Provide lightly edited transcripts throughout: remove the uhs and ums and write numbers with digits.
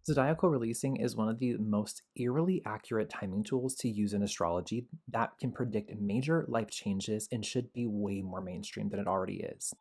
Zodiacal releasing is one of the most eerily accurate timing tools to use in astrology that can predict major life changes and should be way more mainstream than it already is.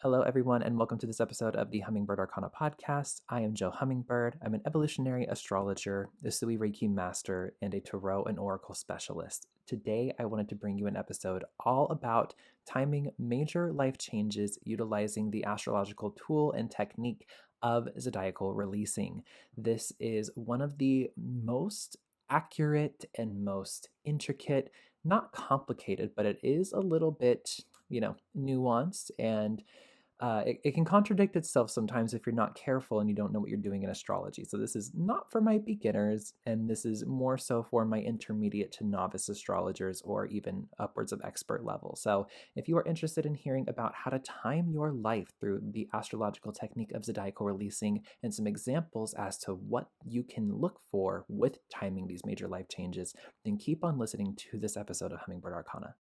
Hello, everyone, and welcome to this episode of the Hummingbird Arcana Podcast. I am Jo Hummingbird. I'm an evolutionary astrologer, Usui Reiki Master, and a tarot and oracle specialist. Today, I wanted to bring you an episode all about timing major life changes utilizing the astrological tool and technique of zodiacal releasing. This is one of the most accurate and most intricate, not complicated, but it is a little bit, nuanced and it can contradict itself sometimes if you're not careful and you don't know what you're doing in astrology. So this is not for my beginners, and this is more so for my intermediate to novice astrologers or even upwards of expert level. So if you are interested in hearing about how to time your life through the astrological technique of zodiacal releasing and some examples as to what you can look for with timing these major life changes, then keep on listening to this episode of Hummingbird Arcana.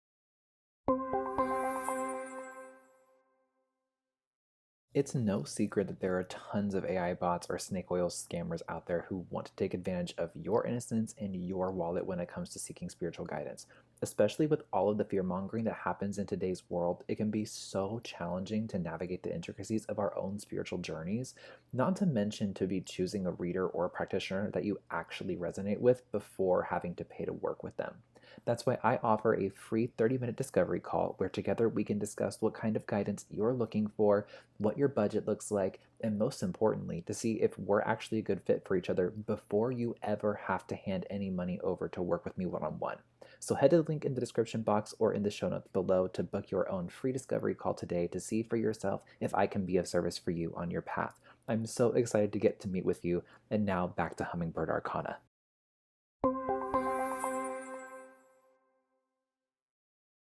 It's no secret that there are tons of AI bots or snake oil scammers out there who want to take advantage of your innocence and your wallet when it comes to seeking spiritual guidance. Especially with all of the fear-mongering that happens in today's world, it can be so challenging to navigate the intricacies of our own spiritual journeys, not to mention to be choosing a reader or a practitioner that you actually resonate with before having to pay to work with them. That's why I offer a free 30-minute discovery call where together we can discuss what kind of guidance you're looking for, what your budget looks like, and most importantly, to see if we're actually a good fit for each other before you ever have to hand any money over to work with me one-on-one. So head to the link in the description box or in the show notes below to book your own free discovery call today to see for yourself if I can be of service for you on your path. I'm so excited to get to meet with you, and now back to Hummingbird Arcana.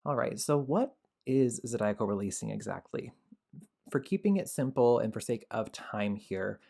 All right, so what is zodiacal releasing exactly? For keeping it simple and for sake of time here,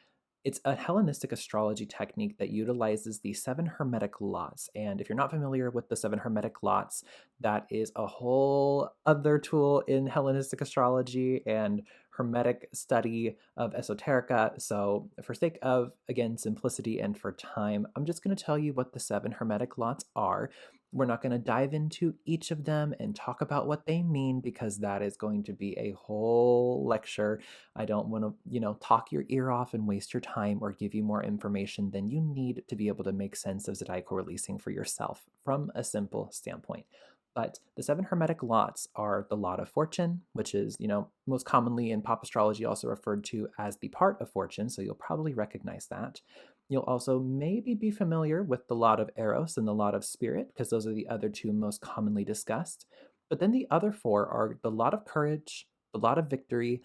it's a Hellenistic astrology technique that utilizes the 7 Hermetic laws. And if you're not familiar with the 7 Hermetic laws, that is a whole other tool in Hellenistic astrology and Hermetic study of esoterica. So for sake of, again, simplicity and for time, I'm just going to tell you what the 7 Hermetic laws are. We're not going to dive into each of them and talk about what they mean because that is going to be a whole lecture. I don't want to, talk your ear off and waste your time or give you more information than you need to be able to make sense of zodiacal releasing for yourself from a simple standpoint. But the 7 Hermetic laws are the Lot of Fortune, which is, most commonly in pop astrology also referred to as the part of fortune, so you'll probably recognize that. You'll also maybe be familiar with the Lot of Eros and the Lot of Spirit, because those are the other 2 most commonly discussed. But then the other 4 are the Lot of Courage, the Lot of Victory,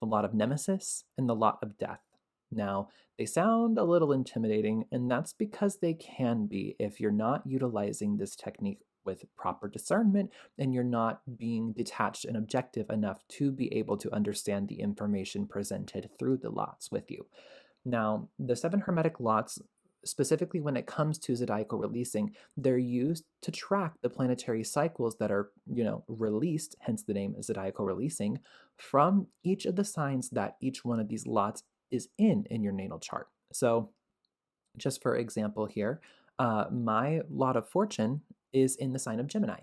the Lot of Nemesis, and the Lot of Death. Now, they sound a little intimidating, and that's because they can be if you're not utilizing this technique with proper discernment and you're not being detached and objective enough to be able to understand the information presented through the lots with you. Now, the 7 Hermetic lots, specifically when it comes to zodiacal releasing, they're used to track the planetary cycles that are, released, hence the name zodiacal releasing, from each of the signs that each one of these lots is in your natal chart. So just for example here, my Lot of Fortune is in the sign of Gemini.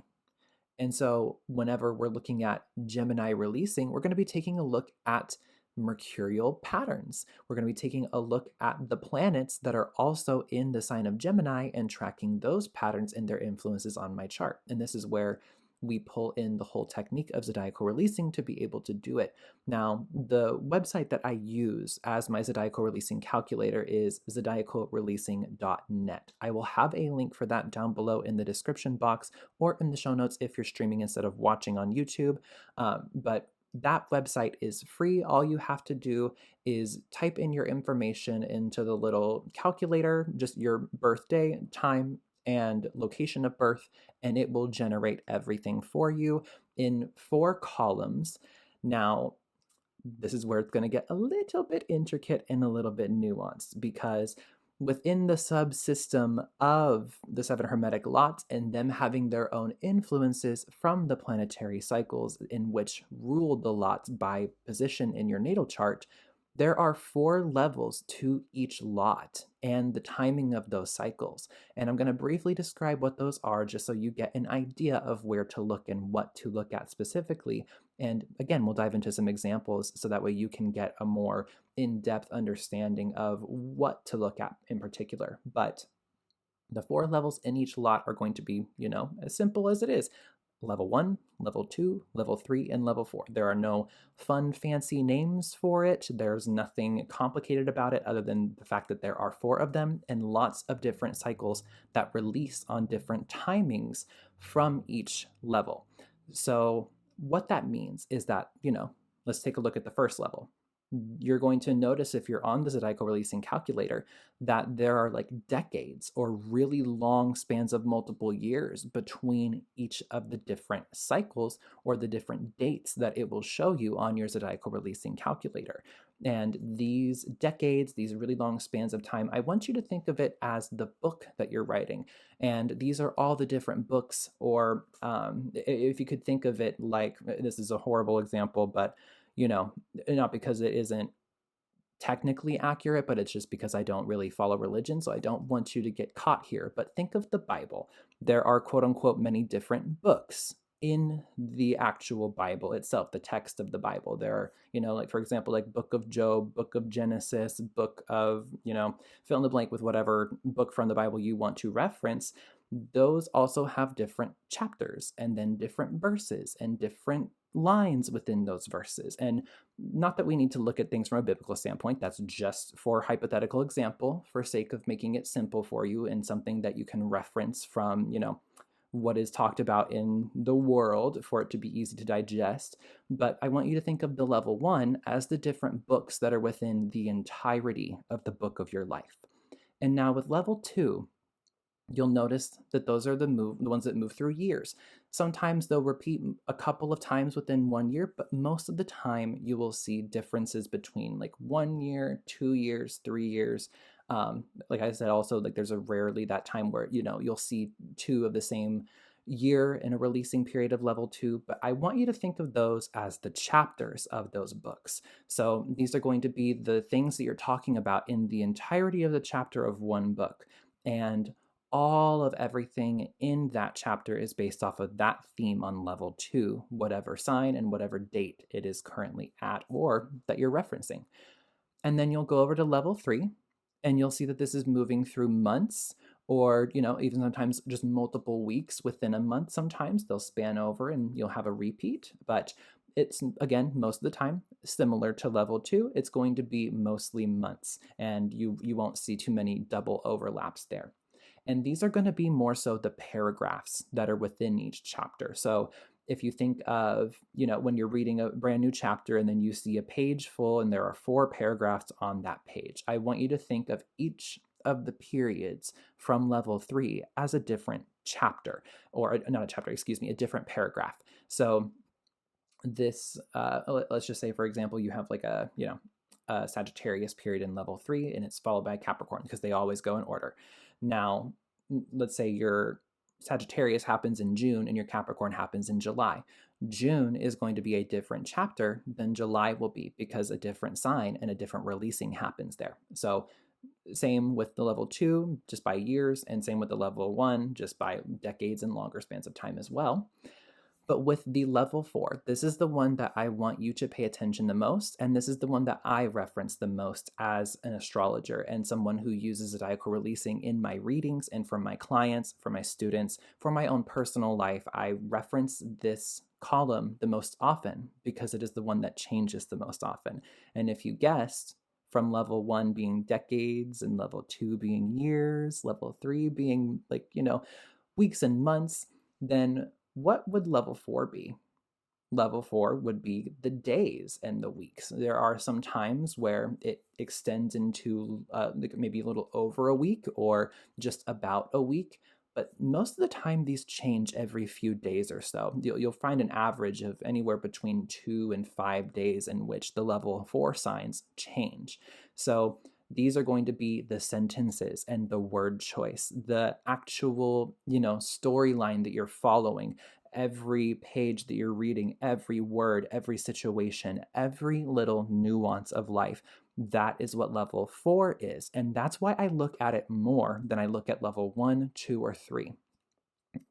And so whenever we're looking at Gemini releasing, we're going to be taking a look at mercurial patterns. We're going to be taking a look at the planets that are also in the sign of Gemini and tracking those patterns and their influences on my chart. And this is where we pull in the whole technique of zodiacal releasing to be able to do it. Now, the website that I use as my zodiacal releasing calculator is zodiacalreleasing.net. I will have a link for that down below in the description box or in the show notes if you're streaming instead of watching on YouTube. But that website is free. All you have to do is type in your information into the little calculator, just your birthday, time, and location of birth, and it will generate everything for you in 4 columns. Now, this is where it's going to get a little bit intricate and a little bit nuanced because within the subsystem of the 7 Hermetic lots and them having their own influences from the planetary cycles in which rule the lots by position in your natal chart, there are 4 levels to each lot and the timing of those cycles. And I'm going to briefly describe what those are just so you get an idea of where to look and what to look at specifically. And again, we'll dive into some examples so that way you can get a more in-depth understanding of what to look at in particular. But the 4 levels in each lot are going to be, as simple as it is. Level 1, level 2, level 3, and level 4. There are no fun, fancy names for it. There's nothing complicated about it other than the fact that there are 4 of them and lots of different cycles that release on different timings from each level. So what that means is that, let's take a look at the first level. You're going to notice if you're on the Zodiacal releasing calculator that there are like decades or really long spans of multiple years between each of the different cycles or the different dates that it will show you on your Zodiacal releasing calculator. And these decades, these really long spans of time, I want you to think of it as the book that you're writing. And these are all the different books, or if you could think of it like, this is a horrible example, but not because it isn't technically accurate, but it's just because I don't really follow religion, so I don't want you to get caught here. But think of the Bible. There are quote unquote many different books in the actual Bible itself, the text of the Bible. There are, like for example, like Book of Job, Book of Genesis, Book of, fill in the blank with whatever book from the Bible you want to reference. Those also have different chapters and then different verses and different lines within those verses. And not that we need to look at things from a biblical standpoint. That's just for hypothetical example, for sake of making it simple for you and something that you can reference from, what is talked about in the world for it to be easy to digest. But I want you to think of the level 1 as the different books that are within the entirety of the book of your life. And now with level 2, you'll notice that those are the ones that move through years. Sometimes they'll repeat a couple of times within 1 year, but most of the time you will see differences between like 1 year, 2 years, 3 years. Like I said, also, like there's a rarely that time where, you'll see 2 of the same year in a releasing period of level 2, but I want you to think of those as the chapters of those books. So these are going to be the things that you're talking about in the entirety of the chapter of one book. And all of everything in that chapter is based off of that theme on level 2, whatever sign and whatever date it is currently at or that you're referencing. And then you'll go over to level 3 and you'll see that this is moving through months or, even sometimes just multiple weeks within a month. Sometimes they'll span over and you'll have a repeat, but it's, again, most of the time similar to level 2. It's going to be mostly months and you won't see too many double overlaps there. And these are going to be more so the paragraphs that are within each chapter. So if you think of, when you're reading a brand new chapter and then you see a page full and there are 4 paragraphs on that page, I want you to think of each of the periods from level 3 as a different chapter, or not a chapter, a different paragraph. So this, let's just say, for example, you have like a Sagittarius period in level 3 and it's followed by Capricorn because they always go in order. Now, let's say your Sagittarius happens in June and your Capricorn happens in July. June is going to be a different chapter than July will be because a different sign and a different releasing happens there. So same with the level 2, just by years, and same with the level 1, just by decades and longer spans of time as well. But with the level 4, this is the one that I want you to pay attention the most, and this is the one that I reference the most as an astrologer and someone who uses Zodiacal releasing in my readings and for my clients, for my students, for my own personal life. I reference this column the most often because it is the one that changes the most often. And if you guessed, from level 1 being decades and level 2 being years, level 3 being weeks and months, then what would level 4 be? Level 4 would be the days and the weeks. There are some times where it extends into maybe a little over a week or just about a week, but most of the time these change every few days or so. You'll find an average of anywhere between 2 and 5 days in which the level 4 signs change. So These are going to be the sentences and the word choice, the actual, storyline that you're following, every page that you're reading, every word, every situation, every little nuance of life. That is what level 4 is. And that's why I look at it more than I look at level 1, 2, or 3.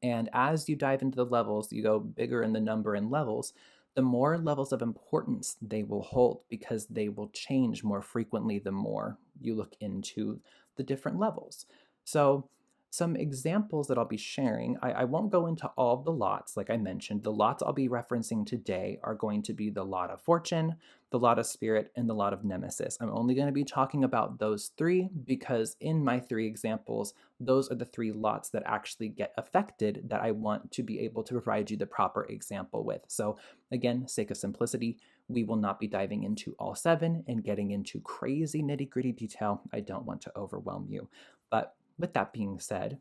And as you dive into the levels, you go bigger in the number and levels, the more levels of importance they will hold, because they will change more frequently the more you look into the different levels. So some examples that I'll be sharing, I won't go into all of the lots. Like I mentioned, the lots I'll be referencing today are going to be the lot of fortune, the lot of spirit, and the lot of nemesis. I'm only going to be talking about those 3 because in my 3 examples, those are the 3 lots that actually get affected that I want to be able to provide you the proper example with. So again, sake of simplicity, we will not be diving into all 7 and getting into crazy nitty-gritty detail. I don't want to overwhelm you. But with that being said,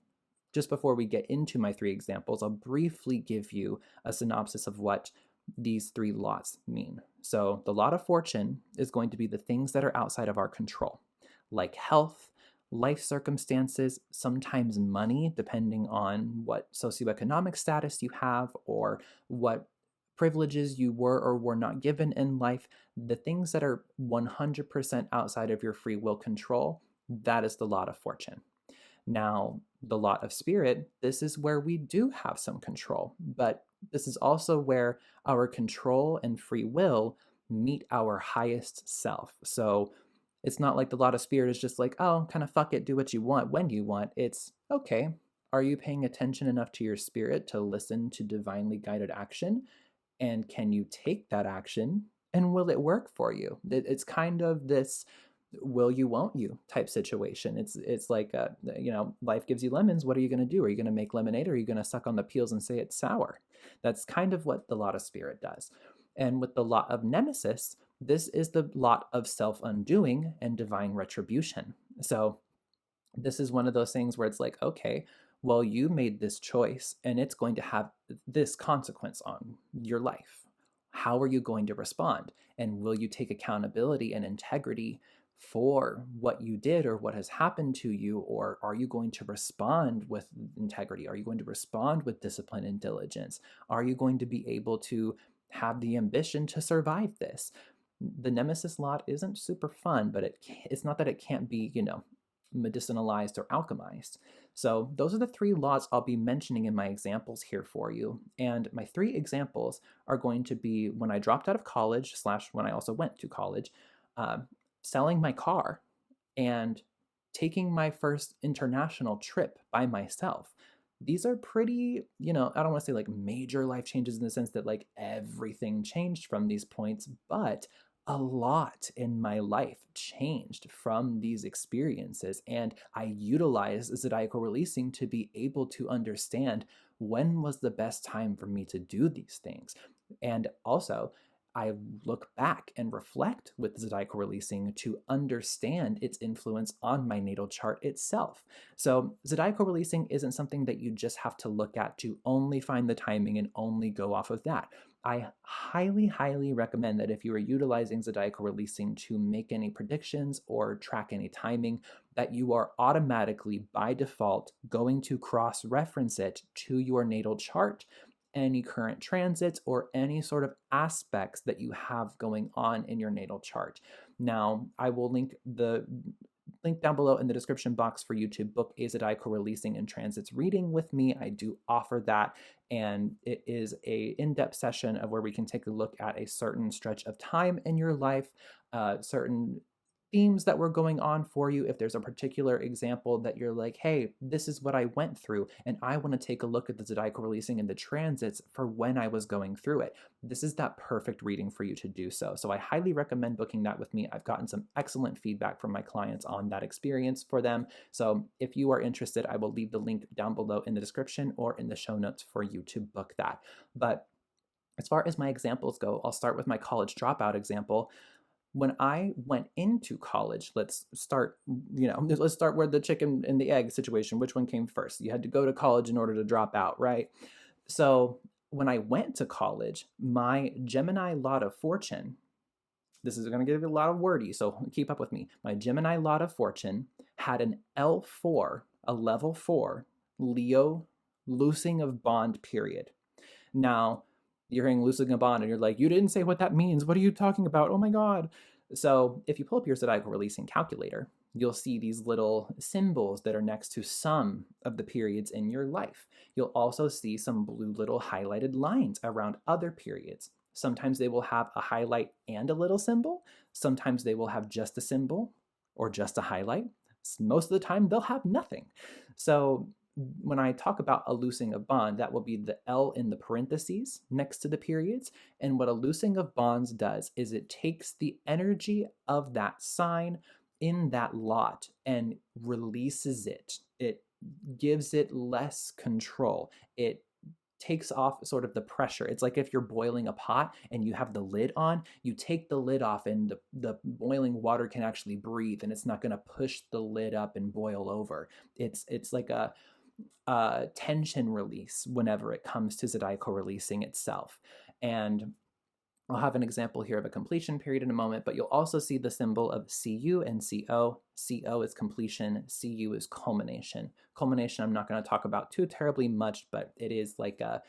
just before we get into my 3 examples, I'll briefly give you a synopsis of what these 3 lots mean. So the lot of fortune is going to be the things that are outside of our control, like health, life circumstances, sometimes money, depending on what socioeconomic status you have or what privileges you were or were not given in life. The things that are 100% outside of your free will control, that is the lot of fortune. Now, the lot of spirit, this is where we do have some control, but this is also where our control and free will meet our highest self. So it's not like the lot of spirit is just like, oh, kind of fuck it, do what you want when you want. It's, okay, are you paying attention enough to your spirit to listen to divinely guided action? And can you take that action? And will it work for you? It's kind of this will you, won't you type situation. It's like, life gives you lemons. What are you going to do? Are you going to make lemonade, or are you going to suck on the peels and say it's sour? That's kind of what the lot of spirit does. And with the lot of nemesis, this is the lot of self-undoing and divine retribution. So this is one of those things where it's like, okay, well, you made this choice and it's going to have this consequence on your life. How are you going to respond? And will you take accountability and integrity for what you did or what has happened to you? Or are you going to respond with integrity? Are you going to respond with discipline and diligence? Are you going to be able to have the ambition to survive this? The nemesis lot isn't super fun, but it's not that it can't be, medicinalized or alchemized. So those are the 3 lots I'll be mentioning in my examples here for you. And my 3 examples are going to be when I dropped out of college / when I also went to college, selling my car, and taking my first international trip by myself. These are pretty, I don't want to say like major life changes in the sense that like everything changed from these points, but a lot in my life changed from these experiences. And I utilized Zodiacal releasing to be able to understand when was the best time for me to do these things. And also, I look back and reflect with Zodiacal releasing to understand its influence on my natal chart itself. So Zodiacal releasing isn't something that you just have to look at to only find the timing and only go off of that. I highly, highly recommend that if you are utilizing Zodiacal releasing to make any predictions or track any timing, that you are automatically, by default, going to cross-reference it to your natal chart, any current transits, or any sort of aspects that you have going on in your natal chart. Now, I will link down below in the description box for you to book a Zodiacal releasing and transits reading with me. I do offer that, and it is a in-depth session of where we can take a look at a certain stretch of time in your life, certain themes that were going on for you. If there's a particular example that you're like, hey, this is what I went through, and I want to take a look at the Zodiacal releasing and the transits for when I was going through it, this is that perfect reading for you to do so. So I highly recommend booking that with me. I've gotten some excellent feedback from my clients on that experience for them. So if you are interested, I will leave the link down below in the description or in the show notes for you to book that. But as far as my examples go, I'll start with my college dropout example. When I went into college, let's start where the chicken and the egg situation, which one came first? You had to go to college in order to drop out, right? So when I went to college, my Gemini lot of fortune, This is going to give you a lot of wordy, so keep up with me. My Gemini lot of fortune had an L4, a level 4, Leo loosing of bond period. Now, you're hearing loosing a bond and you're like, you didn't say what that means. What are you talking about? Oh my God. So if you pull up your zodiacal releasing calculator, you'll see these little symbols that are next to some of the periods in your life. You'll also see some blue little highlighted lines around other periods. Sometimes they will have a highlight and a little symbol. Sometimes they will have just a symbol or just a highlight. Most of the time, they'll have nothing. So when I talk about a loosing of bond, that will be the L in the parentheses next to the periods. And what a loosing of bonds does is it takes the energy of that sign in that lot and releases it. It gives it less control. It takes off sort of the pressure. It's like if you're boiling a pot and you have the lid on, you take the lid off and the boiling water can actually breathe and it's not going to push the lid up and boil over. It's like a tension release whenever it comes to zodiacal releasing itself. And I'll have an example here of a completion period in a moment, but you'll also see the symbol of CU and CO. CO is completion, CU is culmination. Culmination I'm not going to talk about too terribly much, but it is like a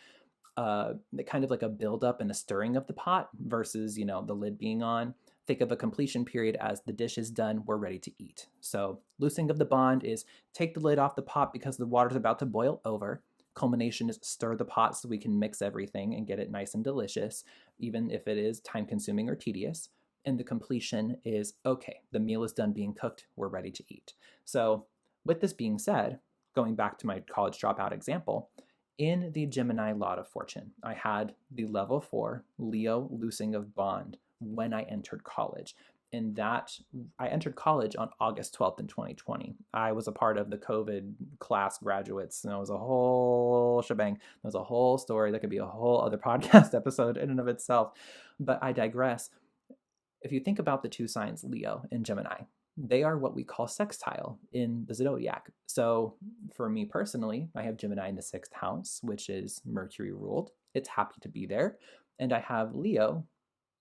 kind of like a buildup and a stirring of the pot versus, the lid being on. Think of a completion period as the dish is done, we're ready to eat. So loosing of the bond is take the lid off the pot because the water's about to boil over. Culmination is stir the pot so we can mix everything and get it nice and delicious, even if it is time consuming or tedious. And the completion is, okay, the meal is done being cooked, we're ready to eat. So with this being said, going back to my college dropout example, in the Gemini lot of fortune, I had the level 4 Leo loosing of bond when I entered college. And that I entered college on August 12th in 2020. I was a part of the COVID class graduates, and it was a whole shebang. There was a whole story that could be a whole other podcast episode in and of itself. But I digress. If you think about the two signs, Leo and Gemini, they are what we call sextile in the zodiac. So for me personally, I have Gemini in the 6th house, which is Mercury ruled. It's happy to be there. And I have Leo,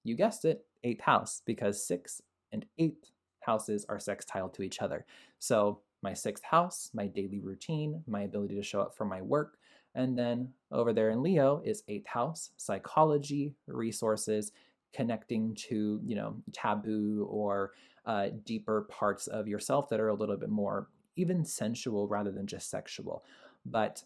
you guessed it, 8th house, because 6th and 8th houses are sextile to each other. So my 6th house, my daily routine, my ability to show up for my work. And then over there in Leo is 8th house, psychology, resources, connecting to, taboo or deeper parts of yourself that are a little bit more even sensual rather than just sexual. But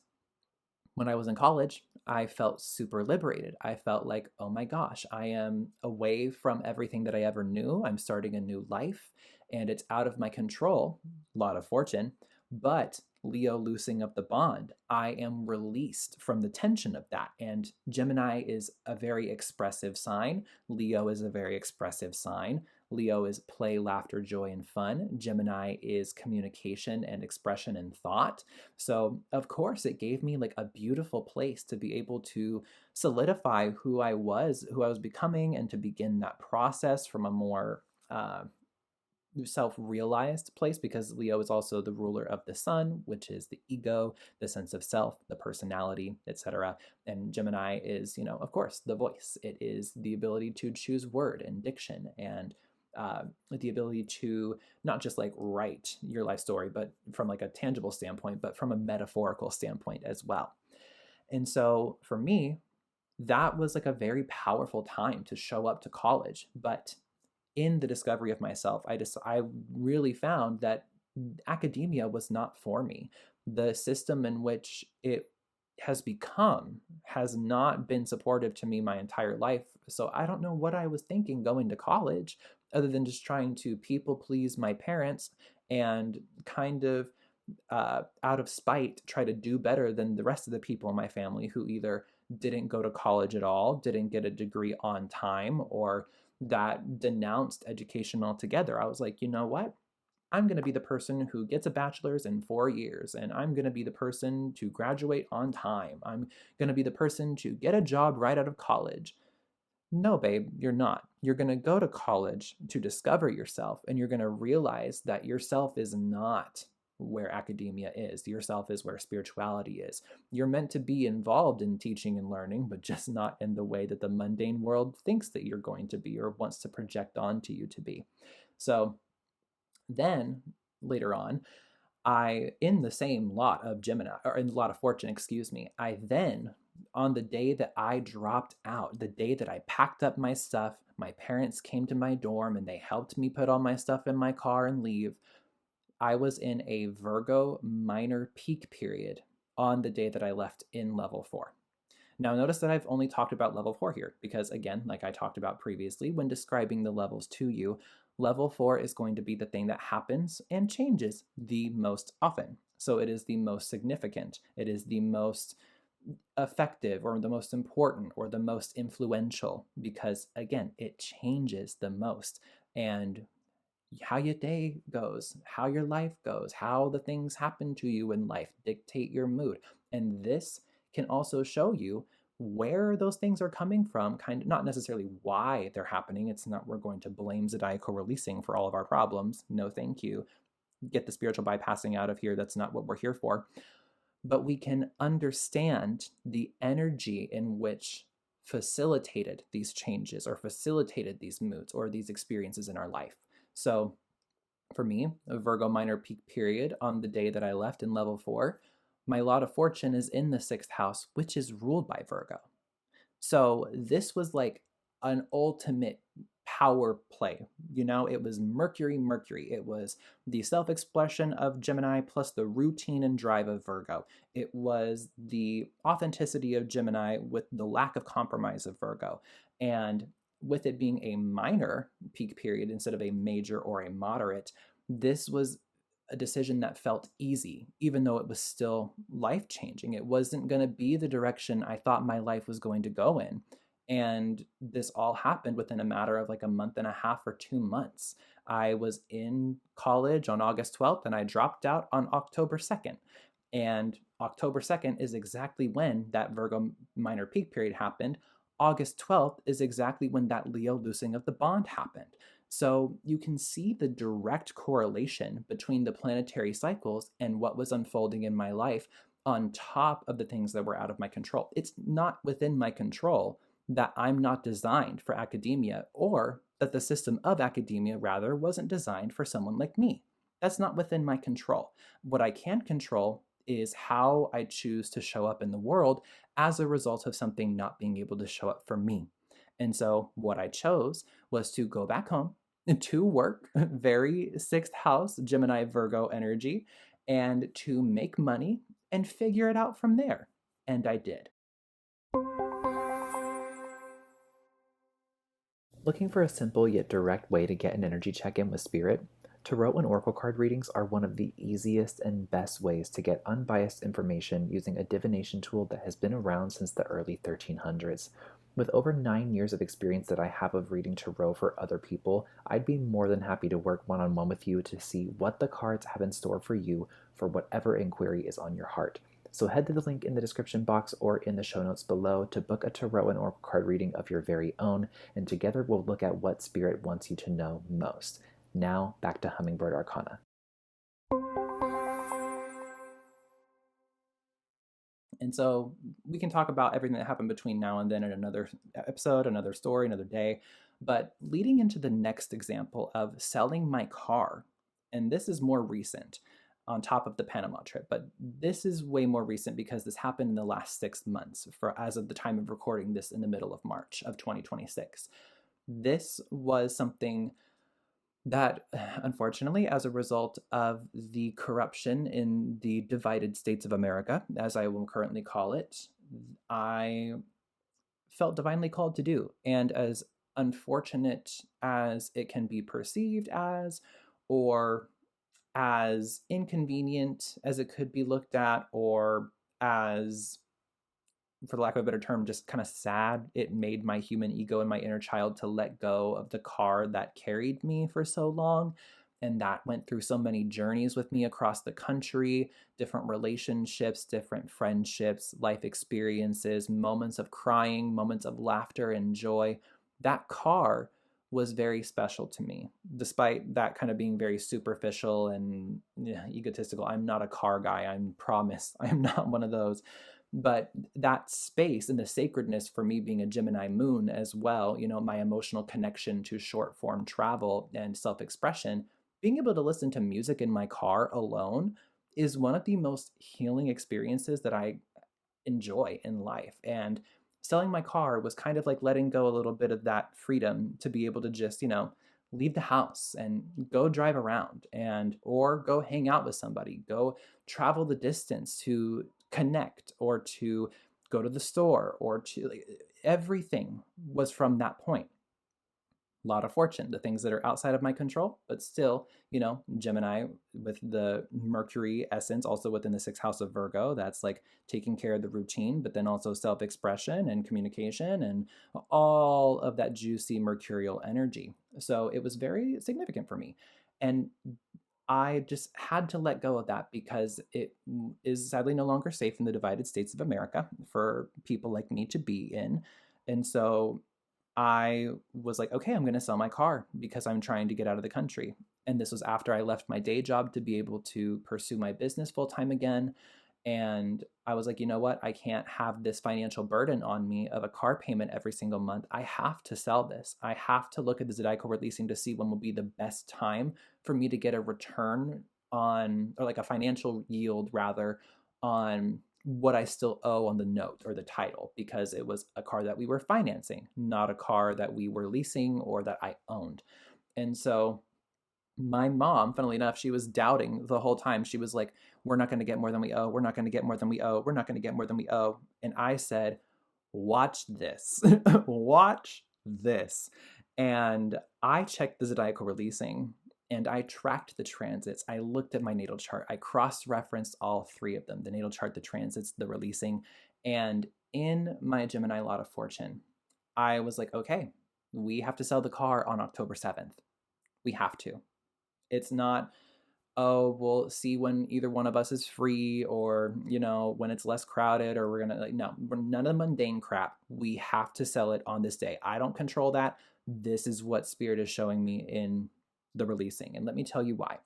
when I was in college, I felt super liberated. I felt like, oh my gosh, I am away from everything that I ever knew. I'm starting a new life and it's out of my control, lot of fortune, but Leo loosing of the bond, I am released from the tension of that. And Gemini is a very expressive sign. Leo is a very expressive sign. Leo is play, laughter, joy, and fun. Gemini is communication and expression and thought. So, of course, it gave me like a beautiful place to be able to solidify who I was becoming, and to begin that process from a more self-realized place, because Leo is also the ruler of the sun, which is the ego, the sense of self, the personality, etc. And Gemini is, of course, the voice. It is the ability to choose word and diction, and the ability to not just like write your life story, but from like a tangible standpoint, but from a metaphorical standpoint as well. And so for me, that was like a very powerful time to show up to college. But in the discovery of myself, I really found that academia was not for me. The system in which it has become has not been supportive to me my entire life. So I don't know what I was thinking going to college, other than just trying to people please my parents and kind of out of spite try to do better than the rest of the people in my family who either didn't go to college at all, didn't get a degree on time, or that denounced education altogether. I was like, you know what? I'm going to be the person who gets a bachelor's in 4 years, and I'm going to be the person to graduate on time. I'm going to be the person to get a job right out of college. No, babe, you're not. You're going to go to college to discover yourself, and you're going to realize that yourself is not where academia is. Yourself is where spirituality is. You're meant to be involved in teaching and learning, but just not in the way that the mundane world thinks that you're going to be or wants to project onto you to be. So then later on, in the same lot of Gemini, or in the lot of Fortune, excuse me, I then, on the day that I dropped out, the day that I packed up my stuff, my parents came to my dorm and they helped me put all my stuff in my car and leave. I was in a Virgo minor peak period on the day that I left in level 4. Now, notice that I've only talked about level 4 here because, again, like I talked about previously when describing the levels to you, level 4 is going to be the thing that happens and changes the most often. So it is the most significant. It is the most effective or the most important or the most influential because, again, it changes the most. And how your day goes, how your life goes, how the things happen to you in life dictate your mood. And this can also show you where those things are coming from, kind of not necessarily why they're happening. It's not we're going to blame Zodiacal releasing for all of our problems. No, thank you. Get the spiritual bypassing out of here. That's not what we're here for. But we can understand the energy in which facilitated these changes or facilitated these moods or these experiences in our life. So for me, a Virgo minor peak period on the day that I left in level 4, my lot of Fortune is in the 6th house, which is ruled by Virgo. So this was like an ultimate power play. It was Mercury. It was the self-expression of Gemini plus the routine and drive of Virgo. It was the authenticity of Gemini with the lack of compromise of Virgo. And with it being a minor peak period instead of a major or a moderate, this was a decision that felt easy, even though it was still life-changing. It wasn't going to be the direction I thought my life was going to go in. And this all happened within a matter of like a month and a half or 2 months. I was in college on August 12th and I dropped out on October 2nd. And October 2nd is exactly when that Virgo minor peak period happened. August 12th is exactly when that Leo loosing of the bond happened. So you can see the direct correlation between the planetary cycles and what was unfolding in my life on top of the things that were out of my control. It's not within my control that I'm not designed for academia, or that the system of academia, rather, wasn't designed for someone like me. That's not within my control. What I can control is how I choose to show up in the world as a result of something not being able to show up for me. And so what I chose was to go back home to work, very 6th house Gemini Virgo energy, and to make money and figure it out from there. And I did. Looking for a simple yet direct way to get an energy check-in with spirit? Tarot and oracle card readings are one of the easiest and best ways to get unbiased information using a divination tool that has been around since the early 1300s. With over 9 years of experience that I have of reading tarot for other people, I'd be more than happy to work one-on-one with you to see what the cards have in store for you for whatever inquiry is on your heart. So head to the link in the description box or in the show notes below to book a tarot and oracle card reading of your very own, and together we'll look at what spirit wants you to know most. Now, back to Hummingbird Arcana. And so we can talk about everything that happened between now and then in another episode, another story, another day. But leading into the next example of selling my car, and this is more recent on top of the Panama trip, but this is way more recent because this happened in the last 6 months as of the time of recording this in the middle of March of 2026. This was something that, unfortunately, as a result of the corruption in the divided states of America, as I will currently call it, I felt divinely called to do. And as unfortunate as it can be perceived as, or as inconvenient as it could be looked at, or as, for the lack of a better term, just kind of sad it made my human ego and my inner child to let go of the car that carried me for so long, and that went through so many journeys with me across the country, different relationships, different friendships, life experiences, moments of crying, moments of laughter and joy. That car was very special to me, despite that kind of being very superficial and egotistical. I'm not a car guy, I promise. I am not one of those. But that space and the sacredness for me being a Gemini moon as well, my emotional connection to short form travel and self-expression, being able to listen to music in my car alone is one of the most healing experiences that I enjoy in life. And selling my car was kind of like letting go a little bit of that freedom to be able to just, leave the house and go drive around or go hang out with somebody, go travel the distance to connect or to go to the store or to everything was from that point. Lot of fortune, the things that are outside of my control, but still, Gemini with the Mercury essence, also within the sixth house of Virgo, that's like taking care of the routine, but then also self-expression and communication and all of that juicy mercurial energy. So it was very significant for me. And I just had to let go of that because it is sadly no longer safe in the divided states of America for people like me to be in. And so I was like, okay, I'm going to sell my car because I'm trying to get out of the country. And this was after I left my day job to be able to pursue my business full time again. And I was like, you know what? I can't have this financial burden on me of a car payment every single month. I have to sell this. I have to look at the Zodiacal releasing to see when will be the best time for me to get a return on, or like a financial yield rather, on what I still owe on the note or the title, because it was a car that we were financing, not a car that we were leasing or that I owned. And so my mom, funnily enough, she was doubting the whole time. She was like, we're not going to get more than we owe. We're not going to get more than we owe. We're not going to get more than we owe. And I said, watch this, watch this. And I checked the Zodiacal releasing and I tracked the transits. I looked at my natal chart. I cross-referenced all three of them, the natal chart, the transits, the releasing. And in my Gemini lot of fortune, I was like, okay, we have to sell the car on October 7th. We have to. It's not, oh, we'll see when either one of us is free or, when it's less crowded or we're going to, no, none of the mundane crap. We have to sell it on this day. I don't control that. This is what Spirit is showing me in the releasing. And let me tell you why.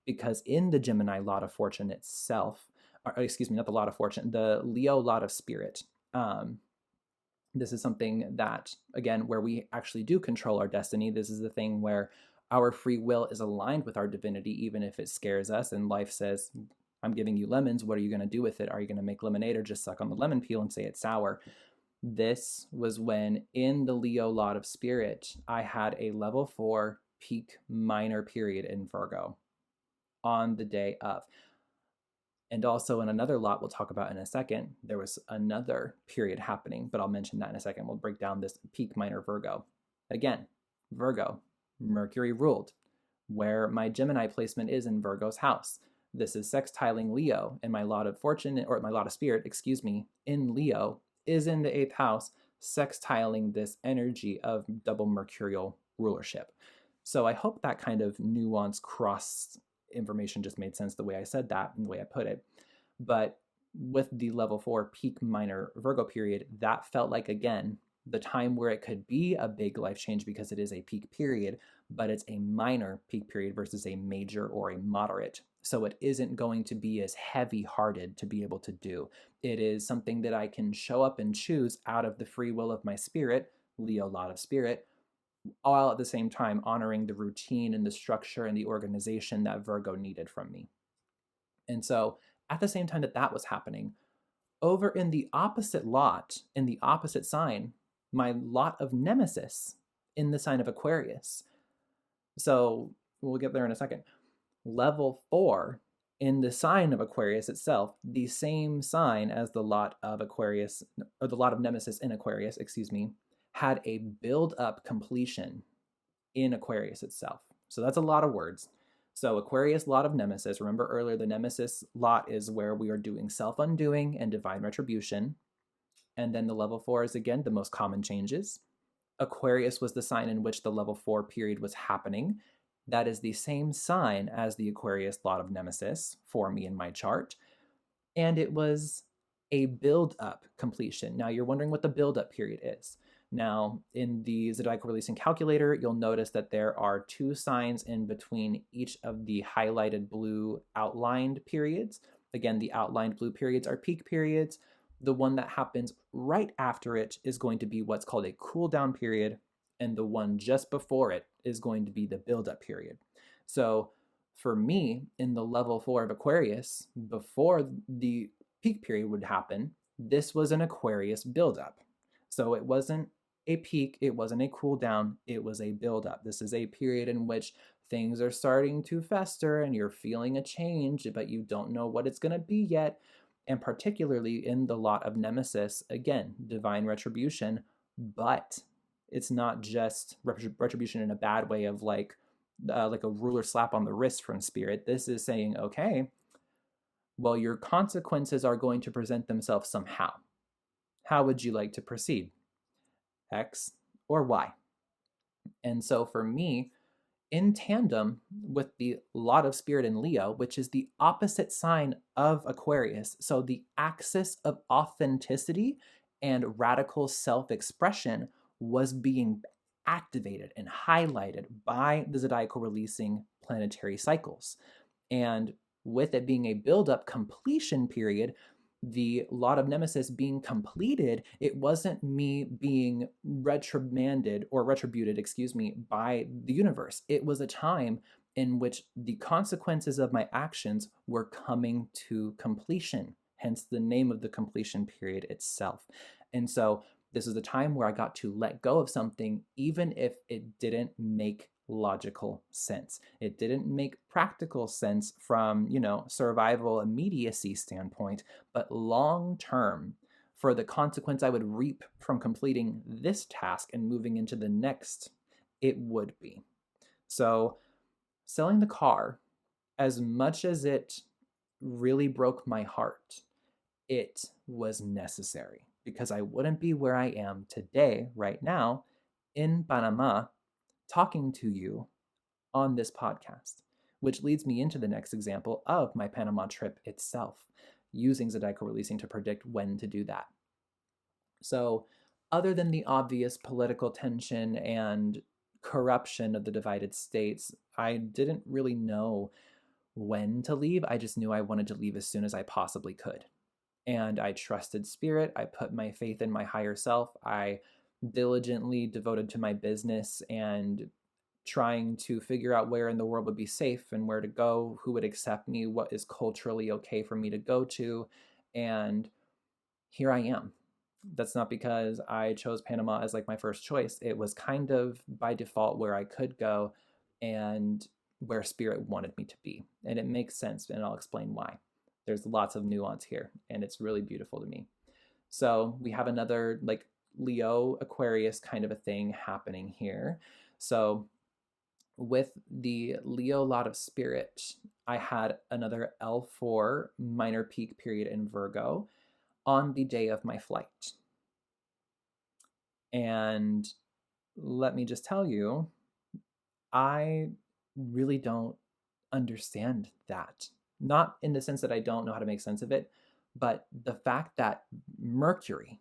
Because in the Gemini lot of fortune itself, or excuse me, not the lot of fortune, the Leo lot of spirit, this is something that, again, where we actually do control our destiny. This is the thing where our free will is aligned with our divinity, even if it scares us and life says, I'm giving you lemons. What are you going to do with it? Are you going to make lemonade or just suck on the lemon peel and say it's sour? This was when in the Leo lot of spirit, I had a level 4 peak minor period in Virgo on the day of. And also in another lot we'll talk about in a second, there was another period happening, but I'll mention that in a second. We'll break down this peak minor Virgo. Again, Virgo, Mercury ruled, where my Gemini placement is in Virgo's house. This is sextiling Leo, and my lot of fortune, or my lot of spirit, excuse me, in Leo is in the 8th house, sextiling this energy of double mercurial rulership. So I hope that kind of nuanced cross information just made sense the way I said that and the way I put it. But with the level 4 peak minor Virgo period, that felt like, again, the time where it could be a big life change because it is a peak period, but it's a minor peak period versus a major or a moderate. So it isn't going to be as heavy-hearted to be able to do. It is something that I can show up and choose out of the free will of my spirit, Leo lot of spirit, all at the same time honoring the routine and the structure and the organization that Virgo needed from me. And so at the same time that that was happening, over in the opposite lot, in the opposite sign, my lot of nemesis in the sign of Aquarius. So we'll get there in a second. Level 4 in the sign of Aquarius itself, the same sign as the lot of Aquarius, or the lot of nemesis in Aquarius, excuse me, had a build-up completion in Aquarius itself. So that's a lot of words. So Aquarius lot of nemesis, remember earlier the nemesis lot is where we are doing self-undoing and divine retribution. And then the level 4 is, again, the most common changes. Aquarius was the sign in which the level 4 period was happening. That is the same sign as the Aquarius lot of nemesis for me in my chart. And it was a build-up completion. Now you're wondering what the build-up period is. Now, in the Zodiacal Releasing Calculator, you'll notice that there are 2 signs in between each of the highlighted blue outlined periods. Again, the outlined blue periods are peak periods. The one that happens right after it is going to be what's called a cool down period, and the one just before it is going to be the build-up period. So for me, in the level 4 of Aquarius, before the peak period would happen, this was an Aquarius build-up. So it wasn't a peak, it wasn't a cool down, it was a build-up. This is a period in which things are starting to fester and you're feeling a change, but you don't know what it's going to be yet. And particularly in the lot of Nemesis, again, divine retribution, but it's not just retribution in a bad way of like a ruler slap on the wrist from spirit. This is saying, okay, well, your consequences are going to present themselves somehow. How would you like to proceed? X or Y? And so for me, in tandem with the lot of spirit in Leo, which is the opposite sign of Aquarius, so the axis of authenticity and radical self-expression was being activated and highlighted by the zodiacal releasing planetary cycles. And with it being a build-up completion period, the lot of Nemesis being completed, it wasn't me being retributed by the universe. It was a time in which the consequences of my actions were coming to completion, hence the name of the completion period itself. And so this is a time where I got to let go of something, even if it didn't make logical sense. It didn't make practical sense from, survival immediacy standpoint, but long term, for the consequence I would reap from completing this task and moving into the next, it would be. So selling the car, as much as it really broke my heart, it was necessary because I wouldn't be where I am today, right now, in Panama, talking to you on this podcast, which leads me into the next example of my Panama trip itself, using zodiacal releasing to predict when to do that. So other than the obvious political tension and corruption of the divided states, I didn't really know when to leave. I just knew I wanted to leave as soon as I possibly could. And I trusted spirit. I put my faith in my higher self. I diligently devoted to my business and trying to figure out where in the world would be safe and where to go, who would accept me, what is culturally okay for me to go to. And here I am. That's not because I chose Panama as like my first choice. It was kind of by default where I could go and where spirit wanted me to be. And it makes sense, and I'll explain why. There's lots of nuance here, and it's really beautiful to me. So we have another like Leo Aquarius kind of a thing happening here. So with the Leo lot of spirit, I had another L4 minor peak period in Virgo on the day of my flight. And let me just tell you, I really don't understand that. Not in the sense that I don't know how to make sense of it, but the fact that Mercury,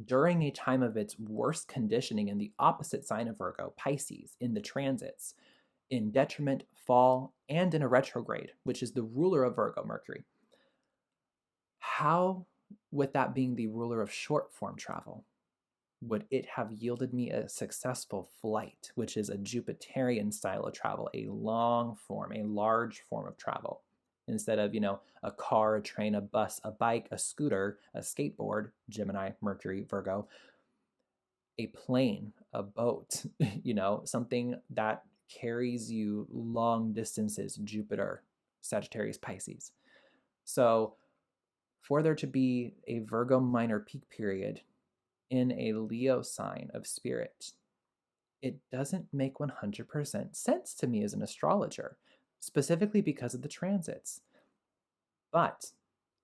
during a time of its worst conditioning in the opposite sign of Virgo, Pisces, in the transits, in detriment, fall, and in a retrograde, which is the ruler of Virgo, Mercury. How, with that being the ruler of short form travel, would it have yielded me a successful flight, which is a Jupiterian style of travel, a long form, a large form of travel? Instead of, a car, a train, a bus, a bike, a scooter, a skateboard, Gemini, Mercury, Virgo, a plane, a boat, something that carries you long distances, Jupiter, Sagittarius, Pisces. So for there to be a Virgo minor peak period in a Leo sign of spirit, it doesn't make 100% sense to me as an astrologer, specifically because of the transits. But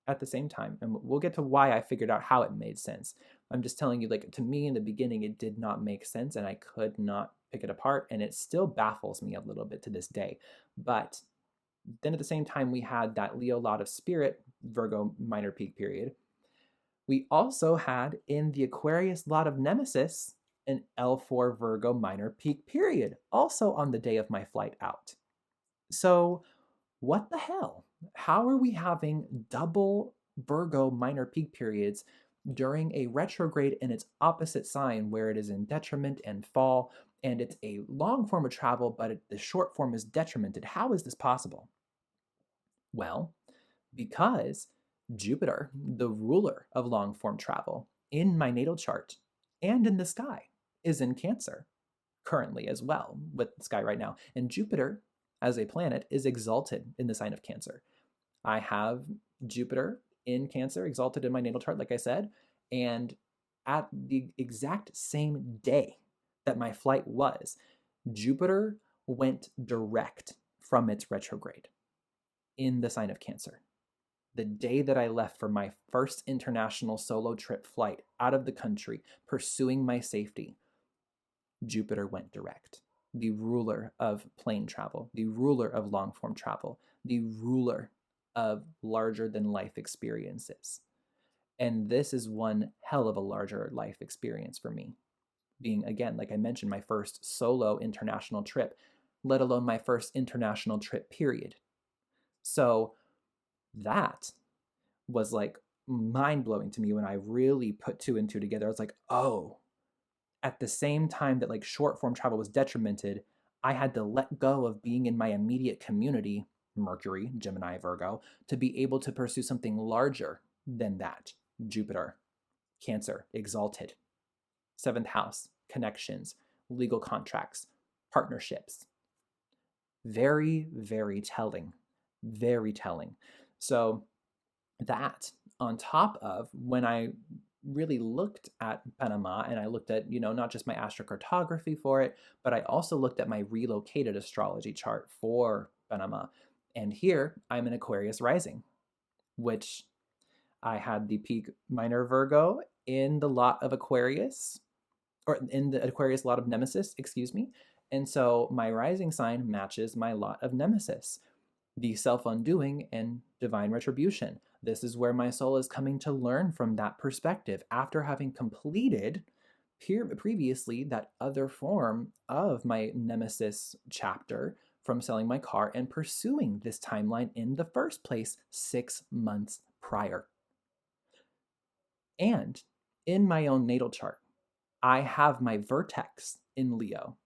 at the same time, and we'll get to why I figured out how it made sense. I'm just telling you, to me in the beginning, it did not make sense and I could not pick it apart, and it still baffles me a little bit to this day. But then at the same time, we had that Leo lot of spirit, Virgo minor peak period. We also had in the Aquarius lot of Nemesis an L4 Virgo minor peak period, also on the day of my flight out. So what the hell? How are we having double Virgo minor peak periods during a retrograde in its opposite sign where it is in detriment and fall, and it's a long form of travel, but the short form is detrimented? How is this possible? Well, because Jupiter, the ruler of long form travel, in my natal chart and in the sky, is in Cancer currently as well, with the sky right now. And Jupiter, as a planet, is exalted in the sign of Cancer. I have Jupiter in Cancer, exalted in my natal chart, like I said, and at the exact same day that my flight was, Jupiter went direct from its retrograde in the sign of Cancer. The day that I left for my first international solo trip flight out of the country, pursuing my safety, Jupiter went direct. The ruler of plane travel, the ruler of long form travel, the ruler of larger than life experiences. And this is one hell of a larger life experience for me. Being, again, like I mentioned, my first solo international trip, let alone my first international trip, period. So that was like mind-blowing to me when I really put two and two together. I was like, oh, at the same time that like short form travel was detrimented, I had to let go of being in my immediate community, Mercury, Gemini, Virgo, to be able to pursue something larger than that. Jupiter, Cancer, exalted. 7th house, connections, legal contracts, partnerships. Very, very telling. Very telling. So that, on top of when I really looked at Panama, and I looked at, not just my astrocartography for it, but I also looked at my relocated astrology chart for Panama. And here I'm in Aquarius rising, which I had the peak minor Virgo in the lot of Aquarius, or in the Aquarius lot of Nemesis, excuse me. And so my rising sign matches my lot of Nemesis, the self-undoing and divine retribution. This is where my soul is coming to learn from that perspective after having completed previously that other form of my Nemesis chapter from selling my car and pursuing this timeline in the first place 6 months prior. And in my own natal chart, I have my vertex in Leo,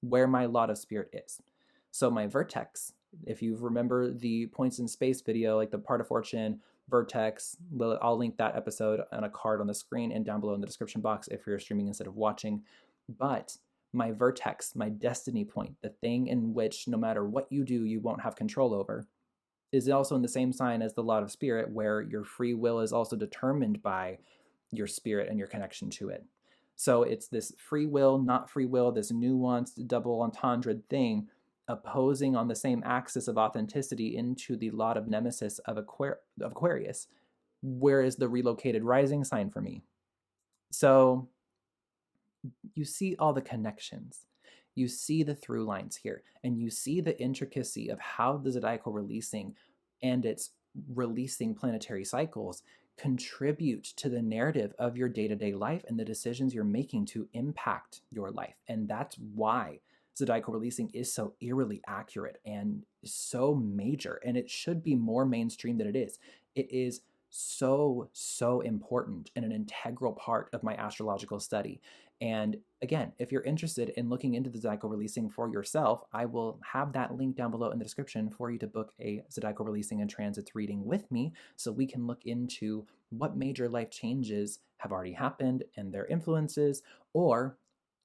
where my lot of spirit is. So my vertex, if you remember the points in space video, like the part of fortune, vertex, I'll link that episode on a card on the screen and down below in the description box if you're streaming instead of watching. But my vertex, my destiny point, the thing in which no matter what you do, you won't have control over, is also in the same sign as the lot of spirit, where your free will is also determined by your spirit and your connection to it. So it's this free will, not free will, this nuanced double entendre thing opposing on the same axis of authenticity into the lot of Nemesis of Aquarius, whereas the relocated rising sign for me. So you see all the connections. You see the through lines here, and you see the intricacy of how the zodiacal releasing and its releasing planetary cycles contribute to the narrative of your day-to-day life and the decisions you're making to impact your life. And that's why zodiacal releasing is so eerily accurate and so major, and it should be more mainstream than it is. It is so important and an integral part of my astrological study. And again, if you're interested in looking into the zodiacal releasing for yourself, I will have that link down below in the description for you to book a zodiacal releasing and transits reading with me, so we can look into what major life changes have already happened and their influences, or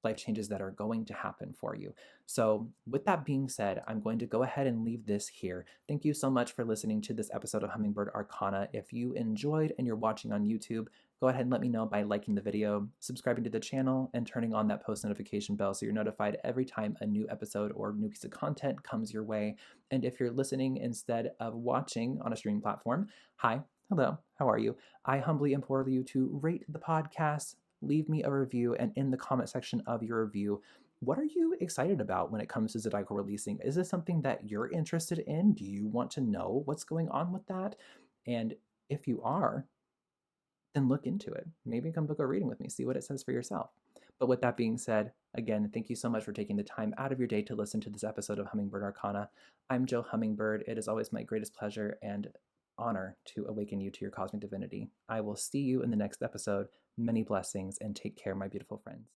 life changes that are going to happen for you. So with that being said, I'm going to go ahead and leave this here. Thank you so much for listening to this episode of Hummingbird Arcana. If you enjoyed and you're watching on YouTube, go ahead and let me know by liking the video, subscribing to the channel, and turning on that post notification bell so you're notified every time a new episode or new piece of content comes your way. And if you're listening instead of watching on a streaming platform, hi, hello, how are you? I humbly implore you to rate the podcast, leave me a review, and in the comment section of your review, what are you excited about when it comes to zodiacal releasing? Is this something that you're interested in? Do you want to know what's going on with that? And if you are, then look into it. Maybe come book a reading with me, see what it says for yourself. But with that being said, again, thank you so much for taking the time out of your day to listen to this episode of Hummingbird Arcana. I'm Jo Hummingbird. It is always my greatest pleasure and honor to awaken you to your cosmic divinity. I will see you in the next episode. Many blessings and take care, my beautiful friends.